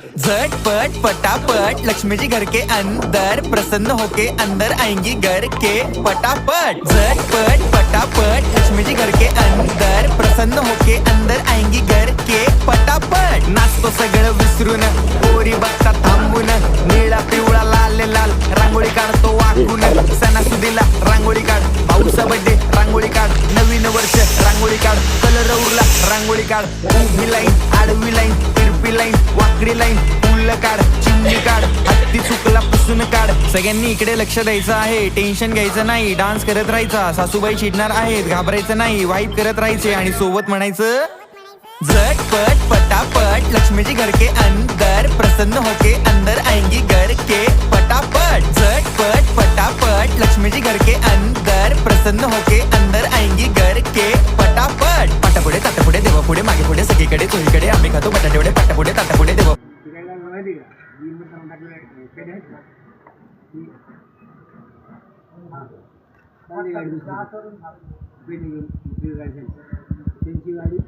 झटपट पटापट लक्ष्मी जी घर के अंदर प्रसन्न होके अंदर आएंगी घर के पटापट। झटपट पटापट लक्ष्मी जी घर के अंदर प्रसन्न होके अंदर आएंगी घर के पटापट। नाचतो सगळं विसरून पोरी बघता थांबून, निळा पिवळा लाल लाल रांगोळी काढतो वाकून। सणासुदीला रांगोळी काढ, भाऊचा बर्थडे रांगोळी काढ, नवीन वर्ष रांगोळी काढ, कलर उरला रांगोळी काढ। उभी लाईन, आडवी लाईन, तिरपी लाईन, वाकडी लाईन, फुल काढ, चिमणी काढ, हत्ती चुकला पुसून काढ। सगळ्यांनी इकडे लक्ष द्यायचं आहे, टेन्शन घ्यायचं नाही, डान्स करत राहायचा। सासूबाई चिडणार आहेत, घाबरायचं नाही, वाईप करत राहायचे आणि सोबत म्हणायचं झटपट पटापट लक्ष्मी जी घर के अंदर प्रसन्न होके अंदर आएंगी घर के पटापट। झटपट पटापट लक्ष्मी जी घर के अंदर प्रसन्न होके अंदर आएंगी घर के पटापट। पाटापुढे ताटापुढे देवापुढे मागे पुढे सगळीकडे चोहीकडे आम्ही खातो बटाटेवडे। पाटापुढे ताटापुढे देवा त्यांची गाडी